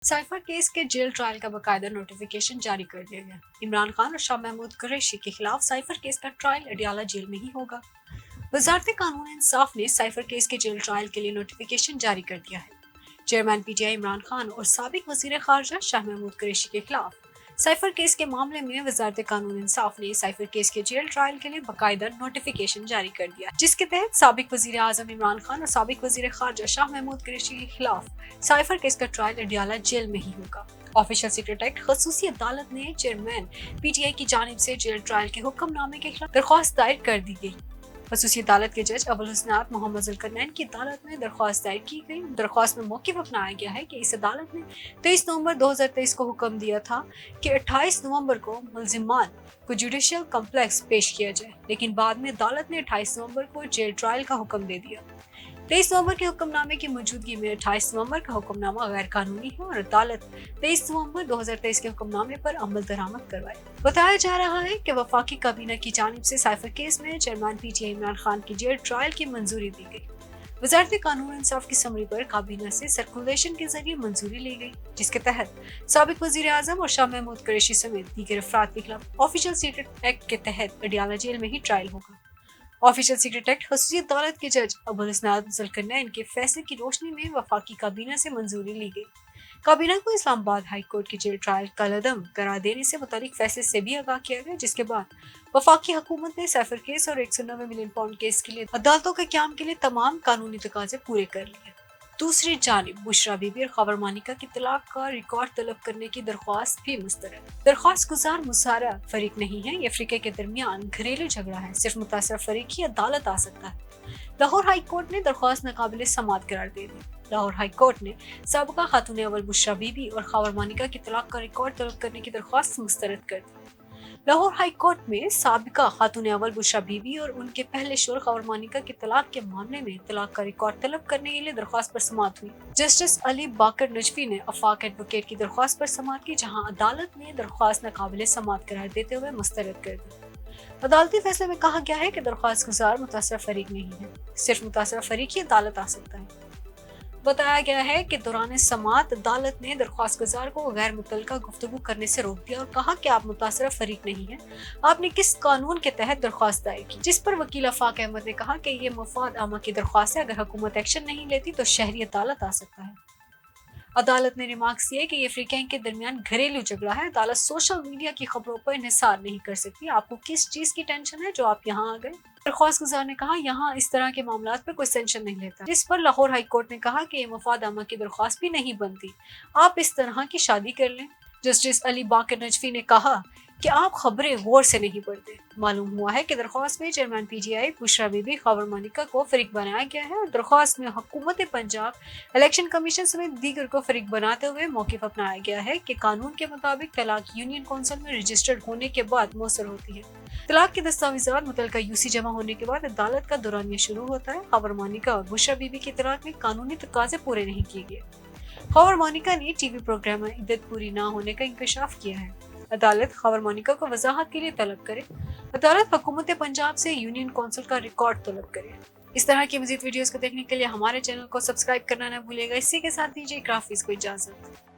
Cipher case के jail trial का बाकायदा नोटिफिकेशन जारी कर दिया गया। इमरान खान और शाह महमूद कुरैशी के खिलाफ साइफर केस का ट्रायल अडियाला जेल में ही होगा। वजारत कानून इंसाफ ने साइफर केस के जेल ट्रायल के लिए नोटिफिकेशन जारी कर दिया है। चेयरमैन पीटीआई इमरान खान और साबिक वजीर खारजा शाह महमूद कुरैशी के खिलाफ साइफर केस के मामले में वजारत कानून इंसाफ ने साइफर केस के जेल ट्रायल के लिए बाकायदा नोटिफिकेशन जारी कर दिया, जिसके तहत साबिक वजीर आजम इमरान खान और साबिक वजीर खारजा शाह महमूद कुरैशी के खिलाफ साइफर केस का ट्रायल अडियाला जेल में ही होगा। ऑफिशियल सीक्रेट एक्ट खसूसी अदालत ने चेयरमैन पीटीआई की जानिब से जेल ट्रायल के हुक्मनामे के खिलाफ दरख्वास्त दायर कर दी गई। खसूसी अदालत के जज अबुल हुस्नात मोहम्मद जुल्करनैन की अदालत में दरख्वास्त दायर की गई। दरख्वास्त में मौक़िफ़ अपनाया गया है कि इस अदालत ने 23 नवंबर 2023 को हुक्म दिया था कि 28 नवंबर को मुलजिमान को जुडिशियल कॉम्प्लेक्स पेश किया जाए, लेकिन बाद में अदालत ने 28 नवंबर को जेल ट्रायल का हुक्म दे दिया। 23 नवंबर के हुक्मनामे की मौजूदगी में 28 नवंबर का हुक्मनामा गैर कानूनी है और अदालत 23 नवंबर 2023 के हुक्मनामे पर अमल दरामद करवाए। बताया जा रहा है कि वफाकी काबीना की जानिब से साइफर केस में चेयरमैन पीटीआई इमरान खान की जेल ट्रायल की मंजूरी दी गई। वजारत कानून इंसाफ की समरी पर काबीना से सर्कुलेशन के जरिए मंजूरी ली गई, जिसके तहत साबिक वजीर आजम और शाह महमूद कुरैशी समेत दीगर अफराद के खिलाफ ऑफिशियल सीक्रेट एक्ट के तहत अडियाला जेल में ही ट्रायल होगा। ऑफिशियल सीक्रेट एक्ट खसूसी अदालत के जज अबुल हुस्नात जुल्करनैन के फैसले की रोशनी में वफाकी काबीना से मंजूरी ली गई। काबीना को इस्लामाबाद हाई कोर्ट के जेल ट्रायल कलअदम करार देने से मुतालिक फैसले से भी आगाह किया गया, जिसके बाद वफाकी हुकूमत ने साइफर केस और 190 मिलियन पाउंड केस के लिए अदालतों के क़याम के लिए तमाम कानूनी तकाजे पूरे कर लिए। दूसरी जानिब बुशरा बीबी और खबर मानिका की तलाक का रिकॉर्ड तलब करने की दरख्वास्त भी मुस्तरद। दरख्वास्त गुजार मुसारा फरीक नहीं है, ये अफ्रीका के दरमियान घरेलू झगड़ा है, सिर्फ मुतासरा फरीक ही अदालत आ सकता है। लाहौर हाई कोर्ट ने दरख्वास्त नाकाबिल समाअत करार दे दी। लाहौर हाई कोर्ट ने साबिका खातून अव्वल बुशरा बीबी और खबर मानिका की तलाक का रिकॉर्ड तलब करने की दरख्वास्त मुस्तरद कर दी। लाहौर हाई कोर्ट में साबिका खातून अव्वल बुशरा बीबी और उनके पहले शोहर खबर मानिका के तलाक के मामले में तलाक का रिकॉर्ड तलब करने के लिए दरख्वास्त पर समाअत हुई। जस्टिस अली बाकर नजफी ने आफाक एडवोकेट की दरख्वास्त पर समाअत की, जहां अदालत ने दरख्वास्त नाकाबिल समाअत करार देते हुए मुस्तरद कर दी। अदालती फैसले में कहा गया है कि दरख्वास्त गुजार मुतासरा फरीक नहीं है, सिर्फ मुतासरा फरीक ही अदालत आ सकता है। बताया गया है कि दौरान समाअत अदालत ने दरख्वास्त गुजार को गैर मुतल्लका गुफ्तगू करने से रोक दिया और कहा कि आप मुतासरा फरीक नहीं है, आपने किस कानून के तहत दरख्वास्त दायर की, जिस पर वकील आफाक अहमद ने कहा कि ये मफाद आमा की दरख्वास्त है, अगर हुकूमत एक्शन नहीं लेती तो शहरी अदालत आ सकता है। अदालत ने रिमार्क्स दिए कि ये अफ्रीकैन के दरमियान घरेलू झगड़ा है, अदालत सोशल मीडिया की खबरों पर इन्हिसार नहीं कर सकती। आपको किस चीज की टेंशन है जो आप यहाँ आ गए? दरख्वास्त गुजार ने कहा, यहाँ इस तरह के मामला पर कोई टेंशन नहीं लेता, जिस पर लाहौर हाई कोर्ट ने कहा कि ये मफाद आमा की दरख्वास्त भी नहीं बनती, आप इस तरह की शादी कर लें। जस्टिस अली बाकर नजफी ने कहा कि आप खबरें गौर से नहीं पढ़ते। मालूम हुआ है कि दरख्वास्त में चेयरमैन पीटीआई बुशरा बीबी खबर मानिका को फरीक बनाया गया है और दरख्वास्त में हुकूमत पंजाब इलेक्शन कमीशन समेत दीगर को फरीक बनाते हुए मौक़िफ़ अपनाया गया है कि कानून के मुताबिक तलाक यूनियन कौंसिल में रजिस्टर्ड होने के बाद मौसर होती है। तलाक के दस्तावेजात मुतल्लिका यूसी जमा होने के बाद अदालत का दौरानिया शुरू होता है। खबर मानिका और बुशरा बीबी की तलाक में कानूनी तकाजे पूरे नहीं किए गए। खबर मानिका ने टीवी प्रोग्राम में इद्दत पूरी न होने का इंकशाफ किया है। अदालत खबर मानिका को वजाहत के लिए तलब करे। अदालत हुकूमत पंजाब से यूनियन कौंसिल का रिकॉर्ड तलब करे। इस तरह की मज़ीद वीडियोस को देखने के लिए हमारे चैनल को सब्सक्राइब करना न भूलिएगा। इसी के साथ दीजिए इकराम फीस को इजाज़त।